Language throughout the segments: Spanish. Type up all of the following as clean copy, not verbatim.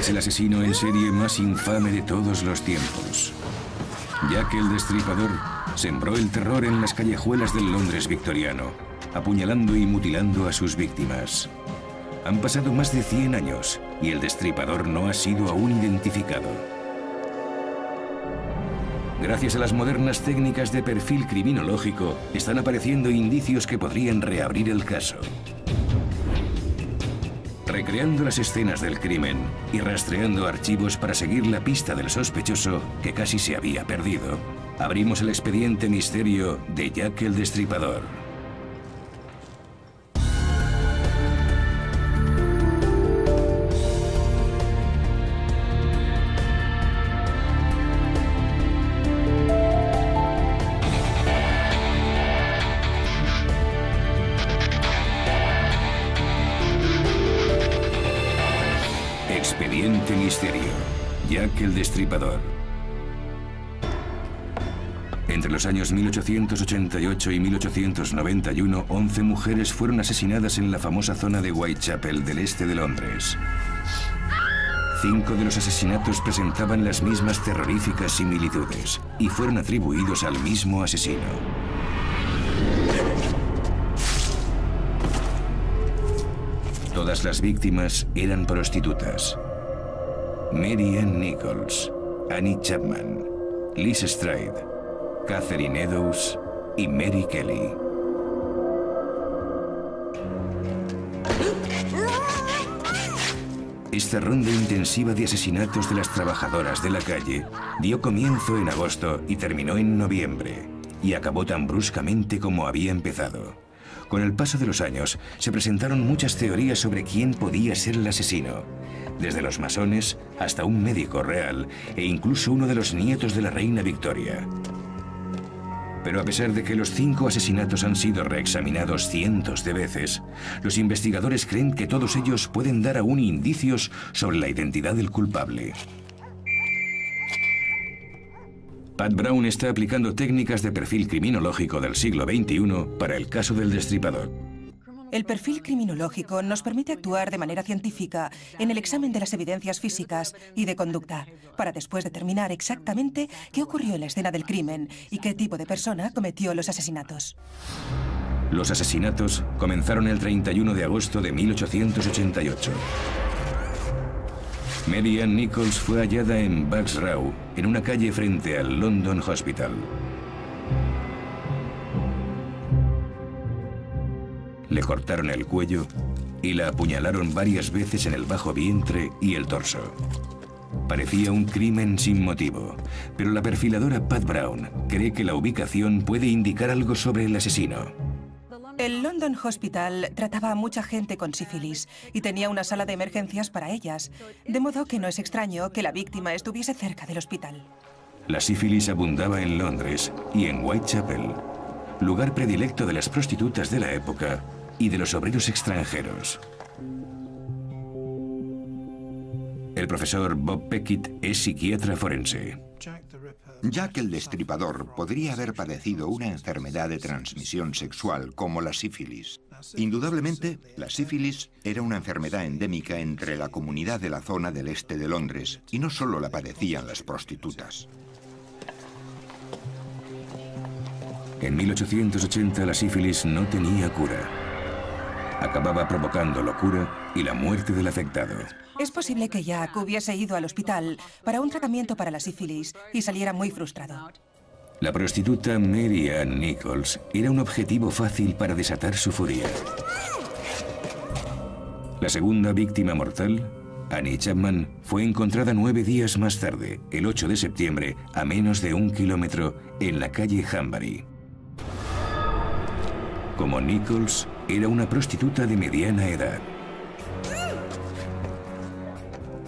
Es el asesino en serie más infame de todos los tiempos. Jack el Destripador sembró el terror en las callejuelas del Londres victoriano, apuñalando y mutilando a sus víctimas. Han pasado más de 100 años y el Destripador no ha sido aún identificado. Gracias a las modernas técnicas de perfil criminológico, están apareciendo indicios que podrían reabrir el caso. Recreando las escenas del crimen y rastreando archivos para seguir la pista del sospechoso que casi se había perdido, abrimos el expediente misterio de Jack el Destripador. Expediente Misterio, Jack el Destripador. Entre los años 1888 y 1891, 11 mujeres fueron asesinadas en la famosa zona de Whitechapel, del este de Londres. 5 de los asesinatos presentaban las mismas terroríficas similitudes y fueron atribuidos al mismo asesino. Todas las víctimas eran prostitutas. Mary Ann Nichols, Annie Chapman, Liz Stride, Catherine Eddowes y Mary Kelly. Esta ronda intensiva de asesinatos de las trabajadoras de la calle dio comienzo en agosto y terminó en noviembre, y acabó tan bruscamente como había empezado. Con el paso de los años, se presentaron muchas teorías sobre quién podía ser el asesino, desde los masones hasta un médico real e incluso uno de los nietos de la reina Victoria. Pero a pesar de que los 5 asesinatos han sido reexaminados cientos de veces, los investigadores creen que todos ellos pueden dar aún indicios sobre la identidad del culpable. Pat Brown está aplicando técnicas de perfil criminológico del siglo XXI para el caso del Destripador. El perfil criminológico nos permite actuar de manera científica en el examen de las evidencias físicas y de conducta, para después determinar exactamente qué ocurrió en la escena del crimen y qué tipo de persona cometió los asesinatos. Los asesinatos comenzaron el 31 de agosto de 1888. Mary Ann Nichols fue hallada en Bucks Row, en una calle frente al London Hospital. Le cortaron el cuello y la apuñalaron varias veces en el bajo vientre y el torso. Parecía un crimen sin motivo, pero la perfiladora Pat Brown cree que la ubicación puede indicar algo sobre el asesino. El London Hospital trataba a mucha gente con sífilis y tenía una sala de emergencias para ellas, de modo que no es extraño que la víctima estuviese cerca del hospital. La sífilis abundaba en Londres y en Whitechapel, lugar predilecto de las prostitutas de la época y de los obreros extranjeros. El profesor Bob Peckett es psiquiatra forense. Jack el Destripador podría haber padecido una enfermedad de transmisión sexual como la sífilis. Indudablemente, la sífilis era una enfermedad endémica entre la comunidad de la zona del este de Londres y no solo la padecían las prostitutas. En 1880 la sífilis no tenía cura. Acababa provocando locura y la muerte del afectado. Es posible que Jack hubiese ido al hospital para un tratamiento para la sífilis y saliera muy frustrado. La prostituta Mary Ann Nichols era un objetivo fácil para desatar su furia. La segunda víctima mortal, Annie Chapman, fue encontrada 9 días más tarde, el 8 de septiembre, a menos de 1 kilómetro, en la calle Hanbury. Como Nichols, era una prostituta de mediana edad.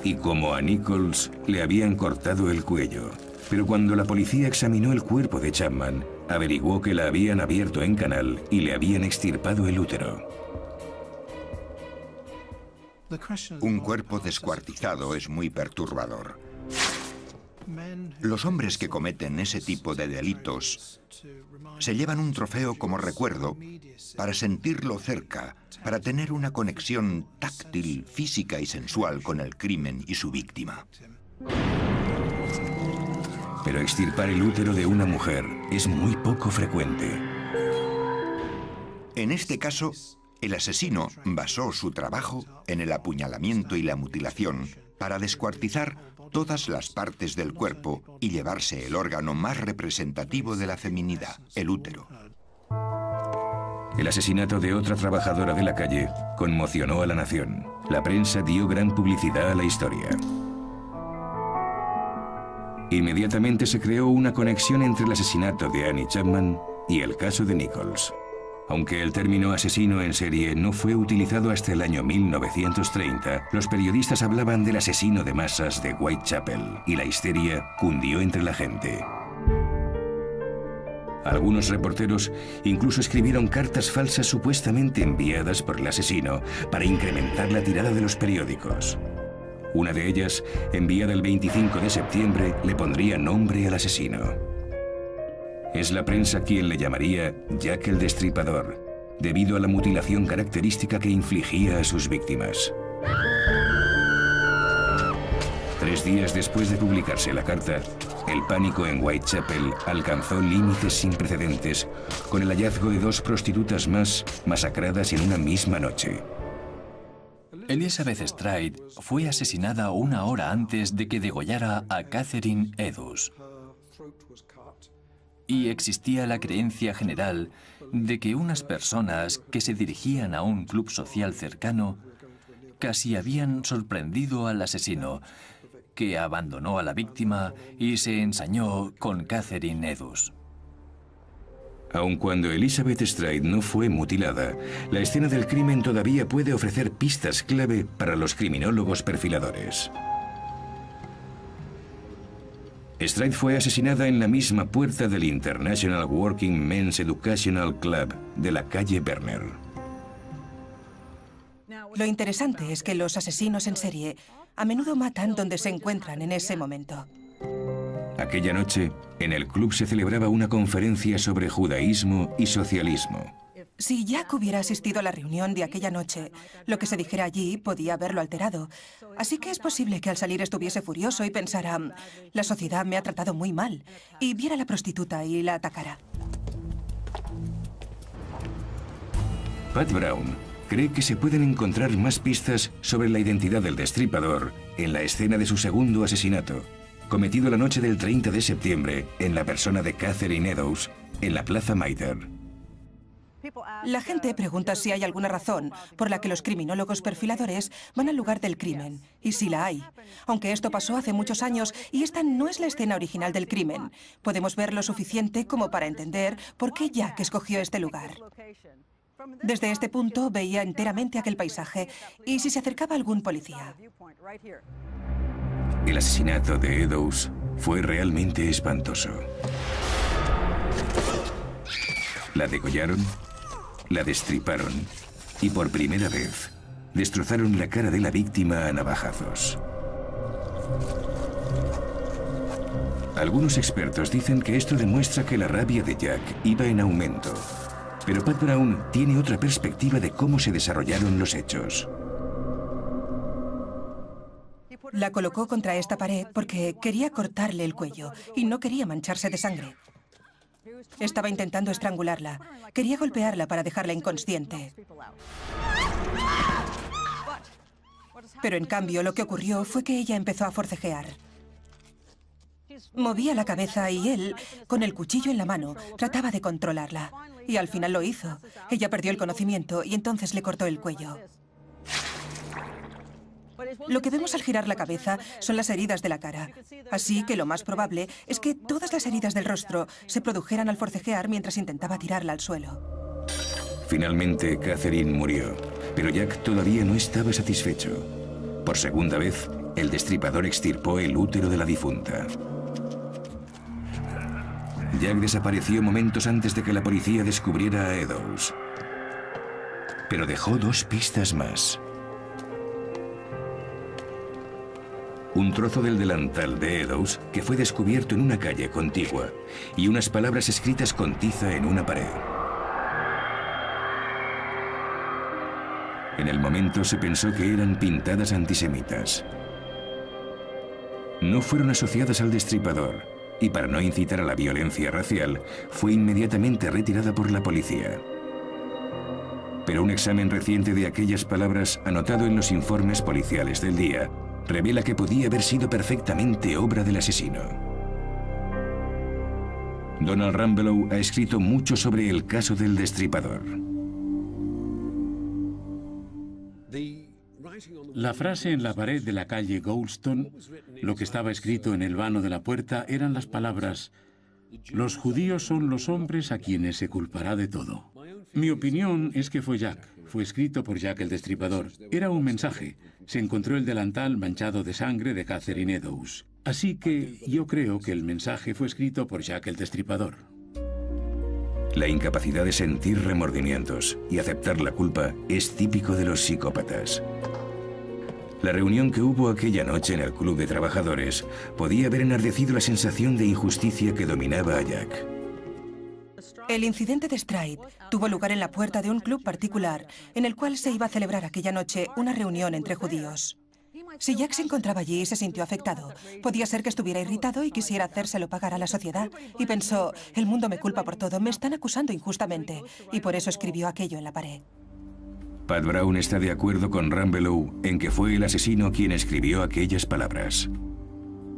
Y como a Nichols le habían cortado el cuello. Pero cuando la policía examinó el cuerpo de Chapman, averiguó que la habían abierto en canal y le habían extirpado el útero. Un cuerpo descuartizado es muy perturbador. Los hombres que cometen ese tipo de delitos se llevan un trofeo como recuerdo para sentirlo cerca, para tener una conexión táctil, física y sensual con el crimen y su víctima. Pero extirpar el útero de una mujer es muy poco frecuente. En este caso, el asesino basó su trabajo en el apuñalamiento y la mutilación para descuartizar todas las partes del cuerpo y llevarse el órgano más representativo de la feminidad, el útero. El asesinato de otra trabajadora de la calle conmocionó a la nación. La prensa dio gran publicidad a la historia. Inmediatamente se creó una conexión entre el asesinato de Annie Chapman y el caso de Nichols. Aunque el término asesino en serie no fue utilizado hasta el año 1930, los periodistas hablaban del asesino de masas de Whitechapel y la histeria cundió entre la gente. Algunos reporteros incluso escribieron cartas falsas supuestamente enviadas por el asesino para incrementar la tirada de los periódicos. Una de ellas, enviada el 25 de septiembre, le pondría nombre al asesino. Es la prensa quien le llamaría Jack el Destripador, debido a la mutilación característica que infligía a sus víctimas. 3 días después de publicarse la carta, el pánico en Whitechapel alcanzó límites sin precedentes, con el hallazgo de 2 prostitutas más masacradas en una misma noche. Elizabeth Stride fue asesinada 1 hora antes de que degollara a Catherine Eddowes. Y existía la creencia general de que unas personas que se dirigían a un club social cercano casi habían sorprendido al asesino, que abandonó a la víctima y se ensañó con Catherine Eddowes. Aun cuando Elizabeth Stride no fue mutilada, la escena del crimen todavía puede ofrecer pistas clave para los criminólogos perfiladores. Stride fue asesinada en la misma puerta del International Working Men's Educational Club de la calle Berner. Lo interesante es que los asesinos en serie a menudo matan donde se encuentran en ese momento. Aquella noche, en el club se celebraba una conferencia sobre judaísmo y socialismo. Si Jack hubiera asistido a la reunión de aquella noche, lo que se dijera allí podía haberlo alterado. Así que es posible que al salir estuviese furioso y pensara, la sociedad me ha tratado muy mal, y viera a la prostituta y la atacara. Pat Brown cree que se pueden encontrar más pistas sobre la identidad del destripador en la escena de su segundo asesinato, cometido la noche del 30 de septiembre en la persona de Catherine Eddowes en la Plaza Mitre. La gente pregunta si hay alguna razón por la que los criminólogos perfiladores van al lugar del crimen, y sí la hay. Aunque esto pasó hace muchos años y esta no es la escena original del crimen, podemos ver lo suficiente como para entender por qué Jack escogió este lugar. Desde este punto veía enteramente aquel paisaje y si se acercaba algún policía. El asesinato de Eddowes fue realmente espantoso. La degollaron, la destriparon y por primera vez destrozaron la cara de la víctima a navajazos. Algunos expertos dicen que esto demuestra que la rabia de Jack iba en aumento, pero Pat Brown tiene otra perspectiva de cómo se desarrollaron los hechos. La colocó contra esta pared porque quería cortarle el cuello y no quería mancharse de sangre. Estaba intentando estrangularla. Quería golpearla para dejarla inconsciente. Pero en cambio lo que ocurrió fue que ella empezó a forcejear. Movía la cabeza y él, con el cuchillo en la mano, trataba de controlarla. Y al final lo hizo. Ella perdió el conocimiento y entonces le cortó el cuello. Lo que vemos al girar la cabeza son las heridas de la cara. Así que lo más probable es que todas las heridas del rostro se produjeran al forcejear mientras intentaba tirarla al suelo. Finalmente, Catherine murió, pero Jack todavía no estaba satisfecho. Por segunda vez, el destripador extirpó el útero de la difunta. Jack desapareció momentos antes de que la policía descubriera a Eddowes. Pero dejó 2 pistas más. un trozo del delantal de Eddowes que fue descubierto en una calle contigua y unas palabras escritas con tiza en una pared. En el momento se pensó que eran pintadas antisemitas. No fueron asociadas al destripador y para no incitar a la violencia racial fue inmediatamente retirada por la policía. Pero un examen reciente de aquellas palabras anotado en los informes policiales del día revela que podía haber sido perfectamente obra del asesino. Donald Rambelow ha escrito mucho sobre el caso del destripador. La frase en la pared de la calle Goldstone, lo que estaba escrito en el vano de la puerta, eran las palabras: «Los judíos son los hombres a quienes se culpará de todo». Mi opinión es que fue Jack. Fue escrito por Jack el Destripador. Era un mensaje. Se encontró el delantal manchado de sangre de Catherine Eddowes. Así que yo creo que el mensaje fue escrito por Jack el Destripador. La incapacidad de sentir remordimientos y aceptar la culpa es típico de los psicópatas. La reunión que hubo aquella noche en el club de trabajadores podía haber enardecido la sensación de injusticia que dominaba a Jack. El incidente de Stride tuvo lugar en la puerta de un club particular en el cual se iba a celebrar aquella noche una reunión entre judíos. Si Jack se encontraba allí y se sintió afectado, podía ser que estuviera irritado y quisiera hacérselo pagar a la sociedad. Y pensó: el mundo me culpa por todo, me están acusando injustamente. Y por eso escribió aquello en la pared. Pat Brown está de acuerdo con Rambelow en que fue el asesino quien escribió aquellas palabras.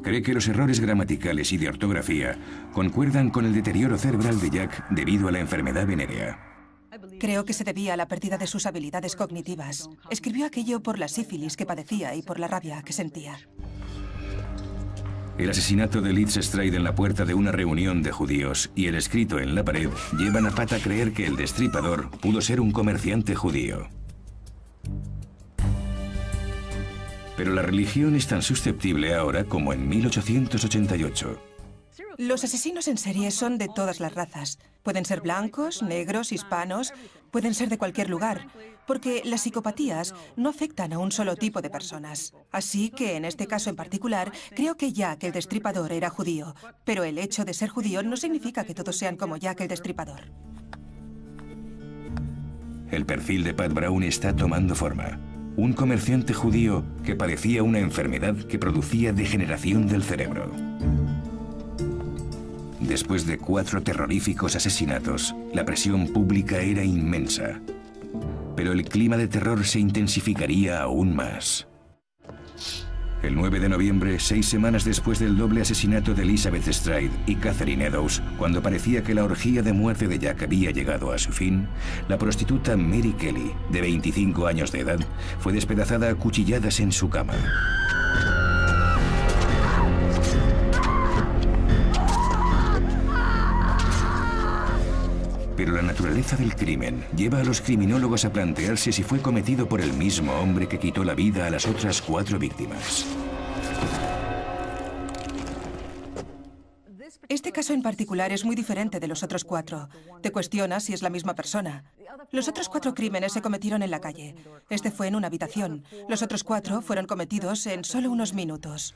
Cree que los errores gramaticales y de ortografía concuerdan con el deterioro cerebral de Jack debido a la enfermedad venérea. Creo que se debía a la pérdida de sus habilidades cognitivas. Escribió aquello por la sífilis que padecía y por la rabia que sentía. El asesinato de Liz Stride en la puerta de una reunión de judíos y el escrito en la pared llevan a Pat a creer que el destripador pudo ser un comerciante judío. Pero la religión es tan susceptible ahora como en 1888. Los asesinos en serie son de todas las razas. Pueden ser blancos, negros, hispanos, pueden ser de cualquier lugar, porque las psicopatías no afectan a un solo tipo de personas. Así que, en este caso en particular, creo que Jack el Destripador era judío, pero el hecho de ser judío no significa que todos sean como Jack el Destripador. El perfil de Pat Brown está tomando forma. Un comerciante judío que padecía una enfermedad que producía degeneración del cerebro. Después de 4 terroríficos asesinatos, la presión pública era inmensa. Pero el clima de terror se intensificaría aún más. El 9 de noviembre, 6 semanas después del doble asesinato de Elizabeth Stride y Catherine Eddowes, cuando parecía que la orgía de muerte de Jack había llegado a su fin, la prostituta Mary Kelly, de 25 años de edad, fue despedazada a cuchilladas en su cama. Pero la naturaleza del crimen lleva a los criminólogos a plantearse si fue cometido por el mismo hombre que quitó la vida a las otras 4 víctimas. Este caso en particular es muy diferente de los otros 4. Te cuestionas si es la misma persona. Los otros 4 crímenes se cometieron en la calle. Este fue en una habitación. Los otros 4 fueron cometidos en solo unos minutos.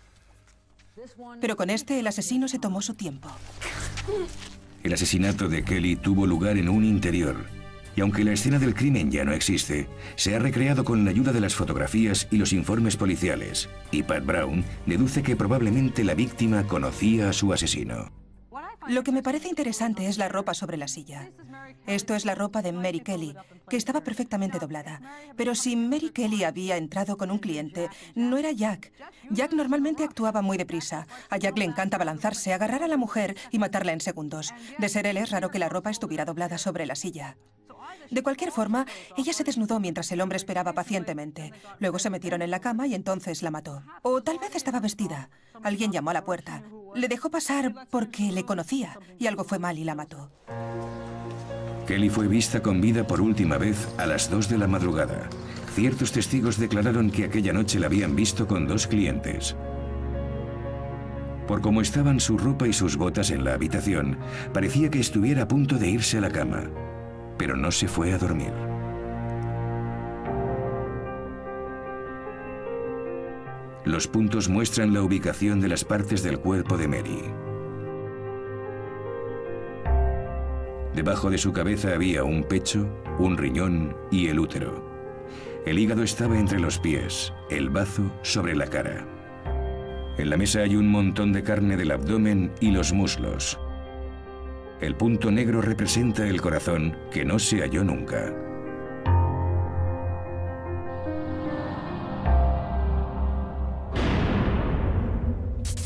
Pero con este, el asesino se tomó su tiempo. El asesinato de Kelly tuvo lugar en un interior, y aunque la escena del crimen ya no existe, se ha recreado con la ayuda de las fotografías y los informes policiales, y Pat Brown deduce que probablemente la víctima conocía a su asesino. Lo que me parece interesante es la ropa sobre la silla. Esto es la ropa de Mary Kelly, que estaba perfectamente doblada. Pero si Mary Kelly había entrado con un cliente, no era Jack. Jack normalmente actuaba muy deprisa. A Jack le encanta abalanzarse, agarrar a la mujer y matarla en segundos. De ser él, es raro que la ropa estuviera doblada sobre la silla. De cualquier forma, ella se desnudó mientras el hombre esperaba pacientemente. Luego se metieron en la cama y entonces la mató. O tal vez estaba vestida. Alguien llamó a la puerta. Le dejó pasar porque le conocía y algo fue mal y la mató. Kelly fue vista con vida por última vez a las 2 de la madrugada. Ciertos testigos declararon que aquella noche la habían visto con 2 clientes. Por cómo estaban su ropa y sus botas en la habitación, parecía que estuviera a punto de irse a la cama, pero no se fue a dormir. Los puntos muestran la ubicación de las partes del cuerpo de Mary. Debajo de su cabeza había un pecho, un riñón y el útero. El hígado estaba entre los pies, el bazo sobre la cara. En la mesa hay un montón de carne del abdomen y los muslos. El punto negro representa el corazón, que no se halló nunca.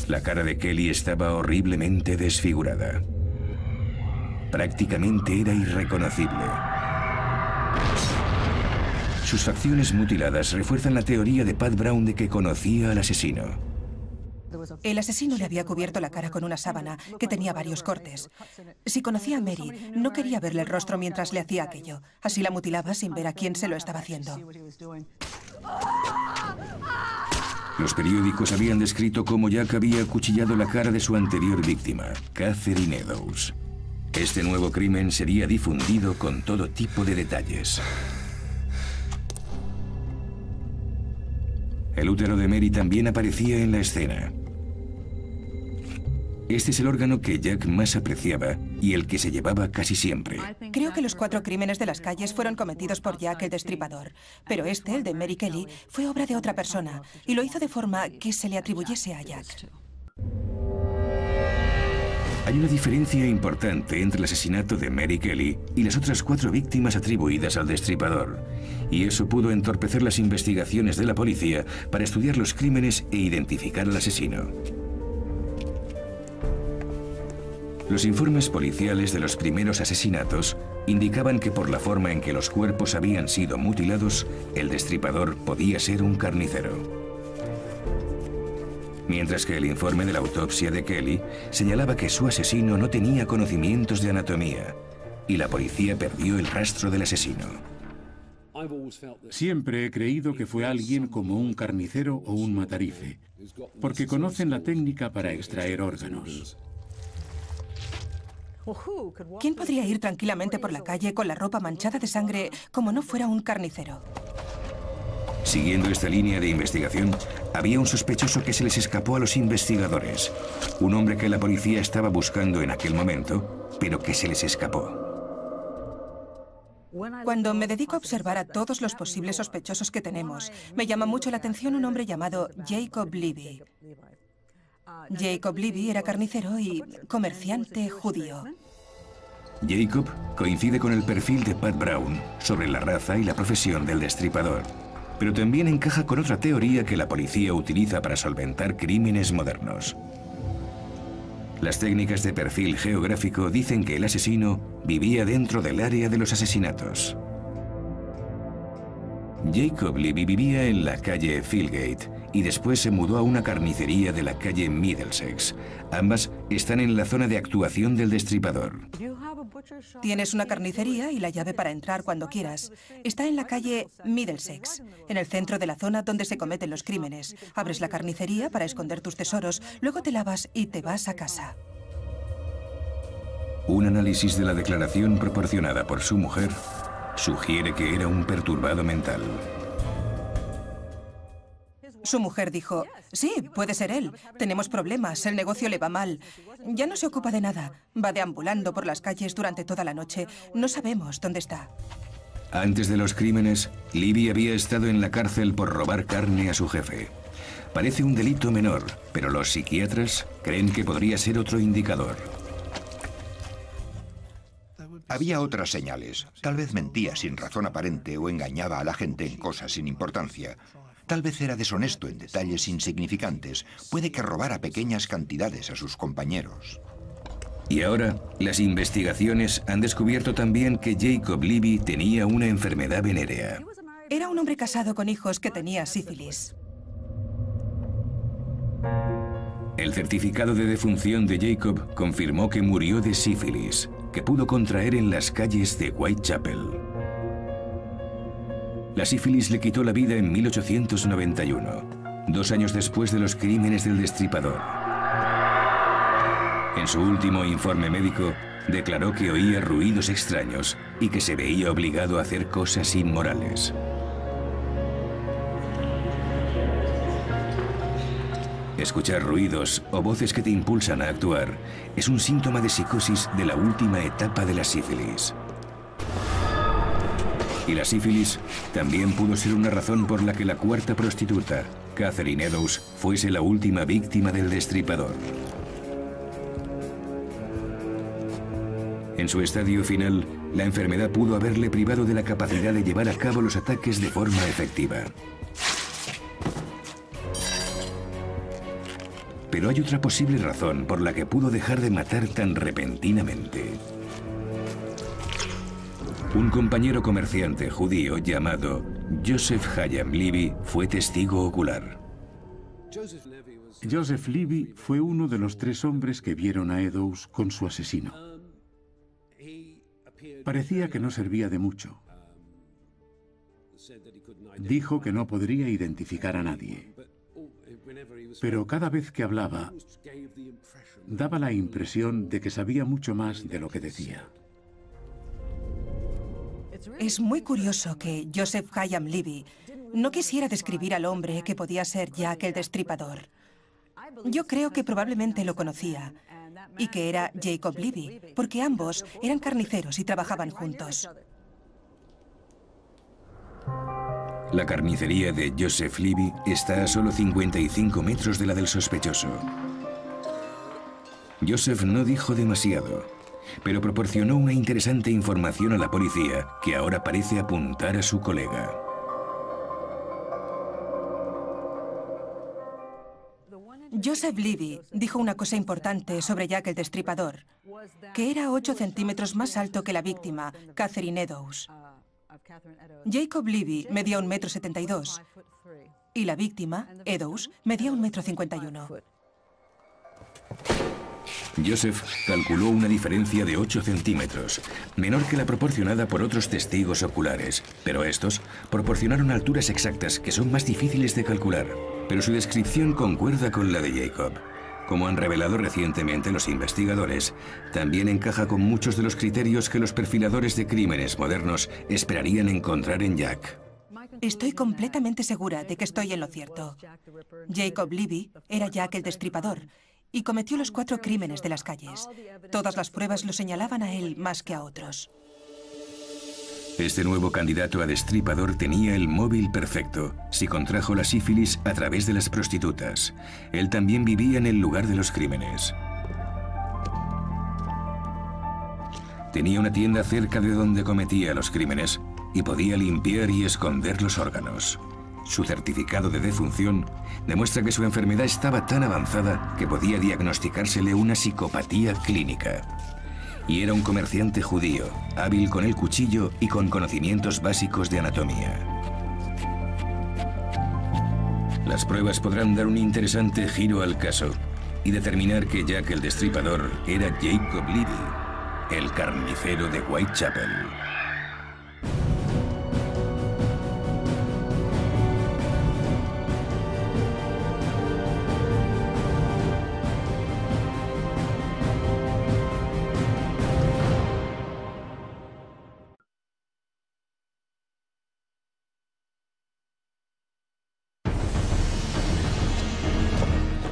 La cara de Kelly estaba horriblemente desfigurada. Prácticamente era irreconocible. Sus facciones mutiladas refuerzan la teoría de Pat Brown de que conocía al asesino. El asesino le había cubierto la cara con una sábana que tenía varios cortes. Si conocía a Mary, no quería verle el rostro mientras le hacía aquello. Así la mutilaba sin ver a quién se lo estaba haciendo. Los periódicos habían descrito cómo Jack había acuchillado la cara de su anterior víctima, Catherine Eddowes. Este nuevo crimen sería difundido con todo tipo de detalles. El útero de Mary también aparecía en la escena. Este es el órgano que Jack más apreciaba y el que se llevaba casi siempre. Creo que los 4 crímenes de las calles fueron cometidos por Jack el Destripador, pero este, el de Mary Kelly, fue obra de otra persona y lo hizo de forma que se le atribuyese a Jack. Hay una diferencia importante entre el asesinato de Mary Kelly y las otras 4 víctimas atribuidas al Destripador, y eso pudo entorpecer las investigaciones de la policía para estudiar los crímenes e identificar al asesino. Los informes policiales de los primeros asesinatos indicaban que por la forma en que los cuerpos habían sido mutilados, el Destripador podía ser un carnicero. Mientras que el informe de la autopsia de Kelly señalaba que su asesino no tenía conocimientos de anatomía, y la policía perdió el rastro del asesino. Siempre he creído que fue alguien como un carnicero o un matarife, porque conocen la técnica para extraer órganos. ¿Quién podría ir tranquilamente por la calle con la ropa manchada de sangre como no fuera un carnicero? Siguiendo esta línea de investigación, había un sospechoso que se les escapó a los investigadores. Un hombre que la policía estaba buscando en aquel momento, pero que se les escapó. Cuando me dedico a observar a todos los posibles sospechosos que tenemos, me llama mucho la atención un hombre llamado Jacob Levy. Jacob Levy era carnicero y comerciante judío. Jacob coincide con el perfil de Pat Brown sobre la raza y la profesión del Destripador, pero también encaja con otra teoría que la policía utiliza para solventar crímenes modernos. Las técnicas de perfil geográfico dicen que el asesino vivía dentro del área de los asesinatos. Jacob Levy vivía en la calle Fieldgate y después se mudó a una carnicería de la calle Middlesex. Ambas están en la zona de actuación del Destripador. Tienes una carnicería y la llave para entrar cuando quieras. Está en la calle Middlesex, en el centro de la zona donde se cometen los crímenes. Abres la carnicería para esconder tus tesoros, luego te lavas y te vas a casa. Un análisis de la declaración proporcionada por su mujer sugiere que era un perturbado mental. Su mujer dijo, sí, puede ser él. Tenemos problemas, el negocio le va mal. Ya no se ocupa de nada. Va deambulando por las calles durante toda la noche. No sabemos dónde está. Antes de los crímenes, Levy había estado en la cárcel por robar carne a su jefe. Parece un delito menor, pero los psiquiatras creen que podría ser otro indicador. Había otras señales. Tal vez mentía sin razón aparente o engañaba a la gente en cosas sin importancia. Tal vez era deshonesto en detalles insignificantes. Puede que robara pequeñas cantidades a sus compañeros. Y ahora, las investigaciones han descubierto también que Jacob Levy tenía una enfermedad venérea. Era un hombre casado con hijos que tenía sífilis. El certificado de defunción de Jacob confirmó que murió de sífilis, que pudo contraer en las calles de Whitechapel. La sífilis le quitó la vida en 1891, 2 años después de los crímenes del Destripador. En su último informe médico, declaró que oía ruidos extraños y que se veía obligado a hacer cosas inmorales. Escuchar ruidos o voces que te impulsan a actuar es un síntoma de psicosis de la última etapa de la sífilis. Y la sífilis también pudo ser una razón por la que la cuarta prostituta, Catherine Eddowes, fuese la última víctima del destripador. En su estadio final, la enfermedad pudo haberle privado de la capacidad de llevar a cabo los ataques de forma efectiva. Pero hay otra posible razón por la que pudo dejar de matar tan repentinamente. Un compañero comerciante judío llamado Joseph Hayam Levy fue testigo ocular. Joseph Levy fue uno de los 3 hombres que vieron a Eddowes con su asesino. Parecía que no servía de mucho. Dijo que no podría identificar a nadie. Pero cada vez que hablaba, daba la impresión de que sabía mucho más de lo que decía. Es muy curioso que Joseph Hayam Levy no quisiera describir al hombre que podía ser Jack el Destripador. Yo creo que probablemente lo conocía y que era Jacob Levy, porque ambos eran carniceros y trabajaban juntos. La carnicería de Joseph Levy está a solo 55 metros de la del sospechoso. Joseph no dijo demasiado, pero proporcionó una interesante información a la policía que ahora parece apuntar a su colega. Joseph Levy dijo una cosa importante sobre Jack el Destripador, que era 8 centímetros más alto que la víctima, Catherine Eddowes. Jacob Levy medía 1,72 m y la víctima, Eddowes, medía 1,51 m. Joseph calculó una diferencia de 8 centímetros, menor que la proporcionada por otros testigos oculares, pero estos proporcionaron alturas exactas que son más difíciles de calcular. Pero su descripción concuerda con la de Jacob. Como han revelado recientemente los investigadores, también encaja con muchos de los criterios que los perfiladores de crímenes modernos esperarían encontrar en Jack. Estoy completamente segura de que estoy en lo cierto. Jacob Levy era Jack el Destripador y cometió los 4 crímenes de las calles. Todas las pruebas lo señalaban a él más que a otros. Este nuevo candidato a destripador tenía el móvil perfecto si contrajo la sífilis a través de las prostitutas. Él también vivía en el lugar de los crímenes. Tenía una tienda cerca de donde cometía los crímenes y podía limpiar y esconder los órganos. Su certificado de defunción demuestra que su enfermedad estaba tan avanzada que podía diagnosticársele una psicopatía clínica. Y era un comerciante judío, hábil con el cuchillo y con conocimientos básicos de anatomía. Las pruebas podrán dar un interesante giro al caso y determinar que Jack el Destripador era Jacob Levy, el carnicero de Whitechapel.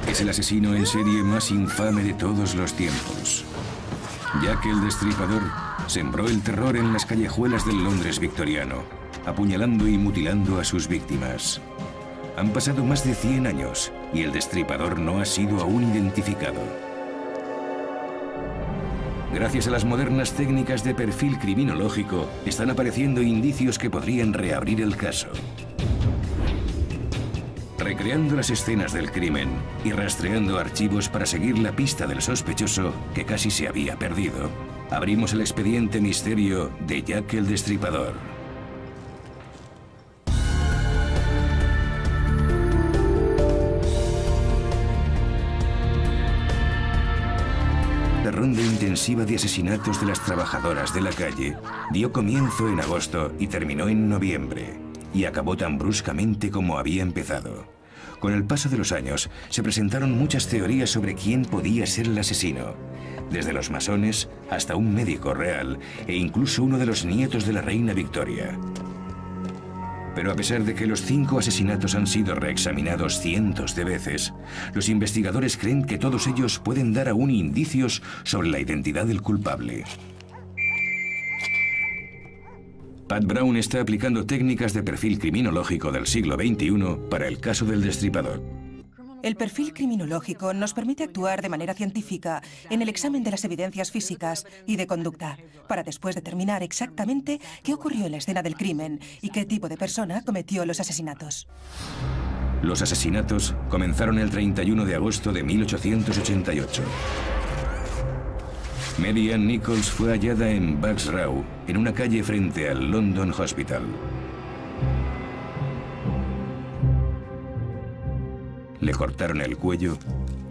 Es el asesino en serie más infame de todos los tiempos. Jack el Destripador sembró el terror en las callejuelas del Londres victoriano, apuñalando y mutilando a sus víctimas. Han pasado más de 100 años y el destripador no ha sido aún identificado. Gracias a las modernas técnicas de perfil criminológico, están apareciendo indicios que podrían reabrir el caso. Recreando las escenas del crimen y rastreando archivos para seguir la pista del sospechoso que casi se había perdido, abrimos el expediente misterio de Jack el Destripador. La ronda intensiva de asesinatos de las trabajadoras de la calle dio comienzo en agosto y terminó en noviembre, y acabó tan bruscamente como había empezado. Con el paso de los años, se presentaron muchas teorías sobre quién podía ser el asesino, desde los masones hasta un médico real e incluso uno de los nietos de la reina Victoria. Pero a pesar de que los 5 asesinatos han sido reexaminados cientos de veces, los investigadores creen que todos ellos pueden dar aún indicios sobre la identidad del culpable. Pat Brown está aplicando técnicas de perfil criminológico del siglo XXI para el caso del Destripador. El perfil criminológico nos permite actuar de manera científica en el examen de las evidencias físicas y de conducta, para después determinar exactamente qué ocurrió en la escena del crimen y qué tipo de persona cometió los asesinatos. Los asesinatos comenzaron el 31 de agosto de 1888. Mary Ann Nichols fue hallada en Bugs Row, en una calle frente al London Hospital. Le cortaron el cuello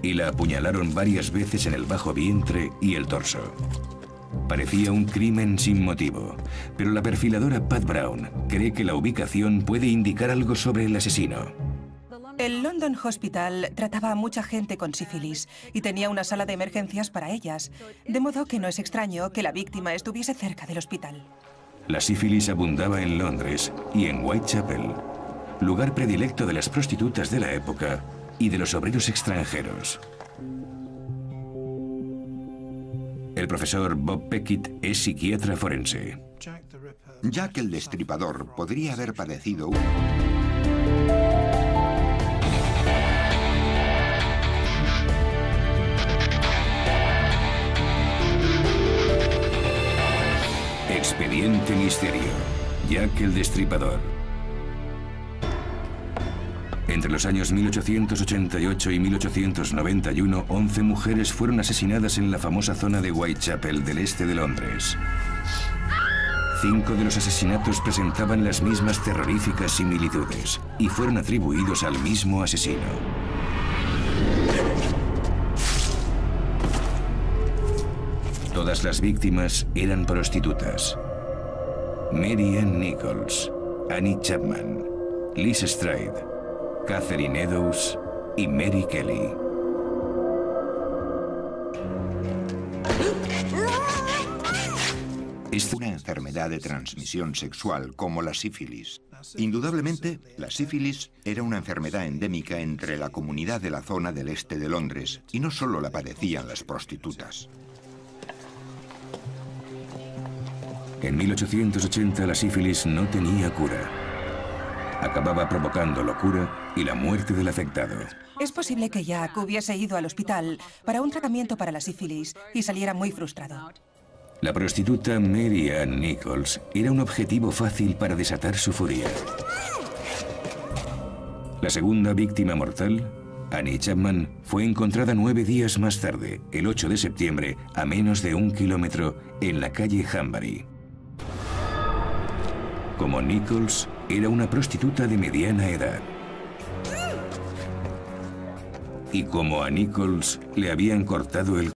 y la apuñalaron varias veces en el bajo vientre y el torso. Parecía un crimen sin motivo, pero la perfiladora Pat Brown cree que la ubicación puede indicar algo sobre el asesino. El London Hospital trataba a mucha gente con sífilis y tenía una sala de emergencias para ellas, de modo que no es extraño que la víctima estuviese cerca del hospital. La sífilis abundaba en Londres y en Whitechapel, lugar predilecto de las prostitutas de la época y de los obreros extranjeros. El profesor Bob Peckett es psiquiatra forense. Jack el Destripador podría haber padecido Expediente Misterio. Jack el Destripador. Entre los años 1888 y 1891, 11 mujeres fueron asesinadas en la famosa zona de Whitechapel del este de Londres. 5 de los asesinatos presentaban las mismas terroríficas similitudes y fueron atribuidos al mismo asesino. Todas las víctimas eran prostitutas. Mary Ann Nichols, Annie Chapman, Liz Stride, Catherine Eddowes y Mary Kelly. Es una enfermedad de transmisión sexual como la sífilis. Indudablemente, la sífilis era una enfermedad endémica entre la comunidad de la zona del este de Londres y no solo la padecían las prostitutas. En 1880 la sífilis no tenía cura. Acababa provocando locura y la muerte del afectado. Es posible que Jack hubiese ido al hospital para un tratamiento para la sífilis y saliera muy frustrado. La prostituta Mary Ann Nichols era un objetivo fácil para desatar su furia. La segunda víctima mortal, Annie Chapman, fue encontrada 9 días más tarde, el 8 de septiembre, a menos de 1 kilómetro, en la calle Hanbury. Como Nichols, era una prostituta de mediana edad. Y como a Nichols le habían cortado el